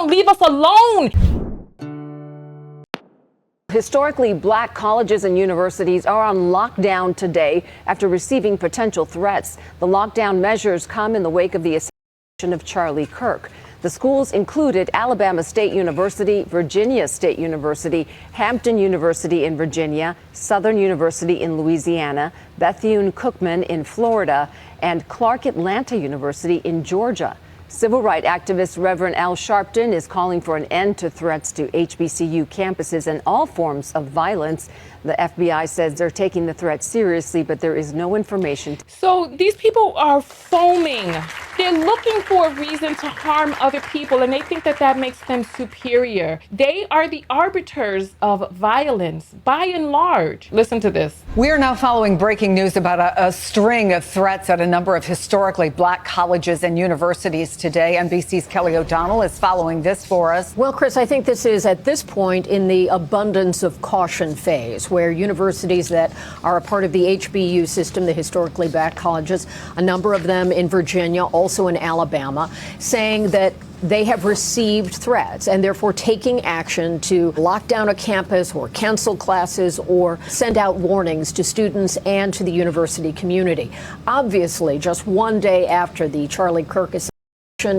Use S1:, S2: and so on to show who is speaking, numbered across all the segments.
S1: won't leave us alone.
S2: Historically black colleges and universities are on lockdown today after receiving potential threats. The lockdown measures come in the wake of the assassination of Charlie Kirk. The schools included Alabama State University, Virginia State University, Hampton University in Virginia, Southern University in Louisiana, Bethune-Cookman in Florida, and Clark Atlanta University in Georgia. Civil rights activist Reverend Al Sharpton is calling for an end to threats to HBCU campuses and all forms of violence. The FBI says they're taking the threat seriously, but there is no information.
S1: So these people are foaming. They're looking for a reason to harm other people, and they think that that makes them superior. They are the arbiters of violence, by and large. Listen to this.
S3: We are now following breaking news about a string of threats at a number of historically black colleges and universities today. NBC's Kelly O'Donnell is following this for us.
S4: Well, Chris, I think this is at this point in the abundance of caution phase, where universities that are a part of the HBCU system, the historically black colleges, a number of them in Virginia, also in Alabama, saying that they have received threats and therefore taking action to lock down a campus or cancel classes or send out warnings to students and to the university community. Obviously, just one day after the Charlie Kirk assassination,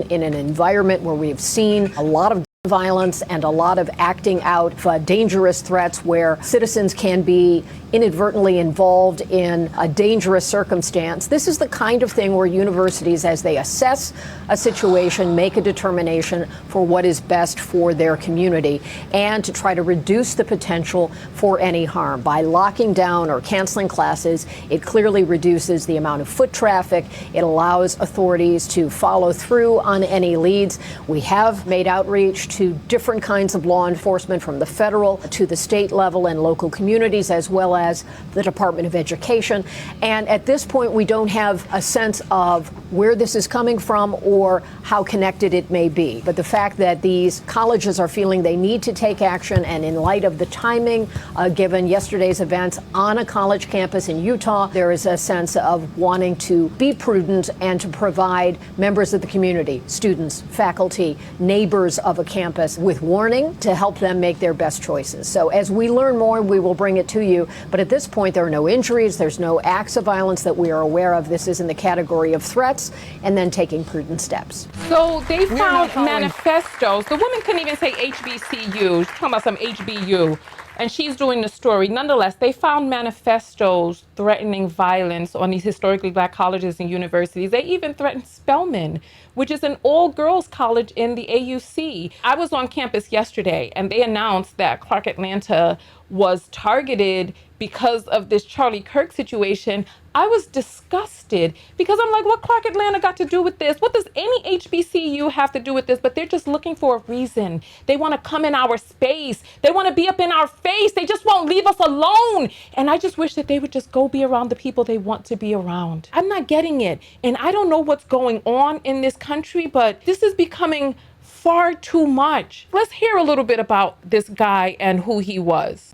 S4: in an environment where we have seen a lot of violence and a lot of acting out of dangerous threats where citizens can be inadvertently involved in a dangerous circumstance. This is the kind of thing where universities, as they assess a situation, make a determination for what is best for their community and to try to reduce the potential for any harm. By locking down or canceling classes, it clearly reduces the amount of foot traffic. It allows authorities to follow through on any leads. We have made outreach to different kinds of law enforcement, from the federal to the state level and local communities, as well as the Department of Education. And at this point, we don't have a sense of where this is coming from or how connected it may be. But the fact that these colleges are feeling they need to take action, and in light of the timing, given yesterday's events on a college campus in Utah, there is a sense of wanting to be prudent and to provide members of the community, students, faculty, neighbors of a campus with warning to help them make their best choices. So as we learn more, we will bring it to you. But at this point, there are no injuries. There's no acts of violence that we are aware of. This is in the category of threats and then taking prudent steps.
S1: So they found manifestos. The woman couldn't even say HBCUs. She's talking about some HBU. And she's doing the story. Nonetheless, they found manifestos threatening violence on these historically black colleges and universities. They even threatened Spelman, which is an all-girls college in the AUC. I was on campus yesterday, and they announced that Clark Atlanta was targeted because of this Charlie Kirk situation. I was disgusted because I'm like, what Clark Atlanta got to do with this? What does any HBCU have to do with this? But they're just looking for a reason. They want to come in our space. They want to be up in our face. They just won't leave us alone. And I just wish that they would just go be around the people they want to be around. I'm not getting it. And I don't know what's going on in this country, but this is becoming far too much. Let's hear a little bit about this guy and who he was.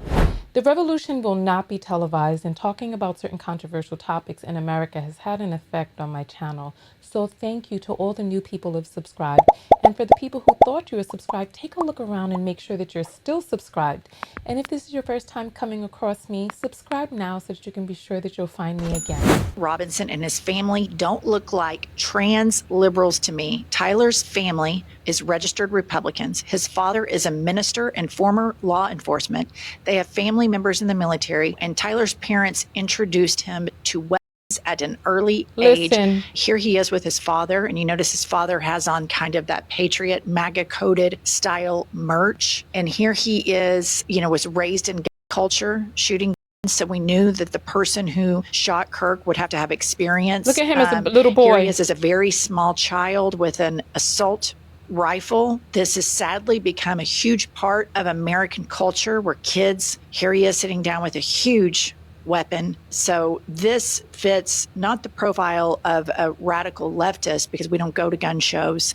S1: The revolution will not be televised, and talking about certain controversial topics in America has had an effect on my channel. So thank you to all the new people who have subscribed. And for the people who thought you were subscribed, take a look around and make sure that you're still subscribed. And if this is your first time coming across me, subscribe now so that you can be sure that you'll find me again.
S5: Robinson and his family don't look like trans liberals to me. Tyler's family is registered Republicans. His father is a minister and former law enforcement. They have family members in the military, and Tyler's parents introduced him to weapons at an early age. Here he is with his father, and you notice his father has on kind of that Patriot MAGA coded style merch. And here he is, was raised in culture, shooting. So we knew that the person who shot Kirk would have to have experience.
S1: Look at him as a little boy.
S5: Here he is as a very small child with an assault rifle. This has sadly become a huge part of American culture, where kids, here he is sitting down with a huge weapon. So this fits not the profile of a radical leftist, because we don't go to gun shows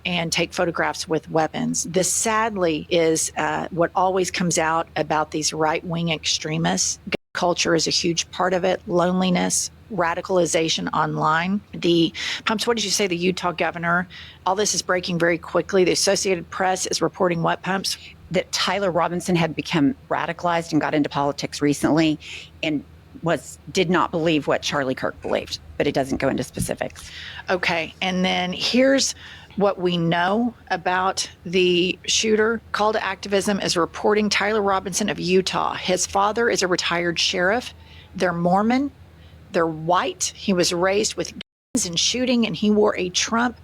S5: and take photographs with weapons. This sadly is what always comes out about these right-wing extremists. culture is a huge part of it, loneliness, radicalization online. The Pumps, what did you say, the Utah governor? All this is breaking very quickly. The Associated Press is reporting what, Pumps?
S6: That Tyler Robinson had become radicalized and got into politics recently and did not believe what Charlie Kirk believed, but it doesn't go into specifics.
S5: Okay, and then here's what we know about the shooter. Call to Activism is reporting Tyler Robinson of Utah. His father is a retired sheriff. They're Mormon. They're white. He was raised with guns and shooting, and he wore a Trump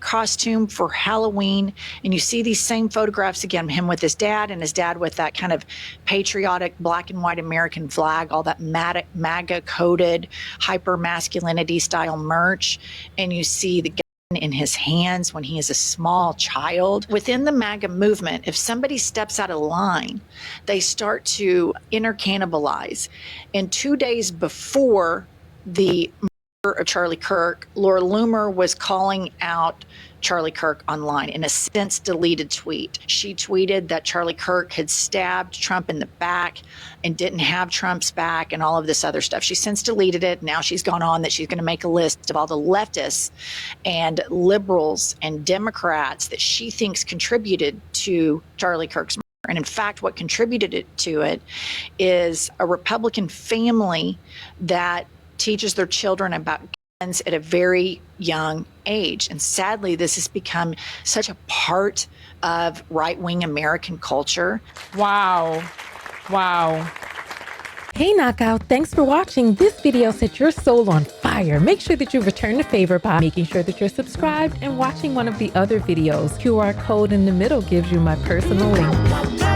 S5: costume for Halloween. And you see these same photographs again, him with his dad, and his dad with that kind of patriotic black and white American flag, all that MAGA coded hyper masculinity style merch. And you see the gun in his hands when he is a small child. Within the MAGA movement, if somebody steps out of line, they start to intercannibalize. And 2 days before the murder of Charlie Kirk, Laura Loomer was calling out Charlie Kirk online in a since deleted tweet. She tweeted that Charlie Kirk had stabbed Trump in the back and didn't have Trump's back and all of this other stuff. She since deleted it. Now she's gone on that she's going to make a list of all the leftists and liberals and Democrats that she thinks contributed to Charlie Kirk's murder. And in fact, what contributed to it is a Republican family that teaches their children about guns at a very young age. And sadly, this has become such a part of right-wing American culture.
S1: Wow. Wow. Hey Knockout, thanks for watching. This video set your soul on fire. Make sure that you return the favor by making sure that you're subscribed and watching one of the other videos. QR code in the middle gives you my personal link.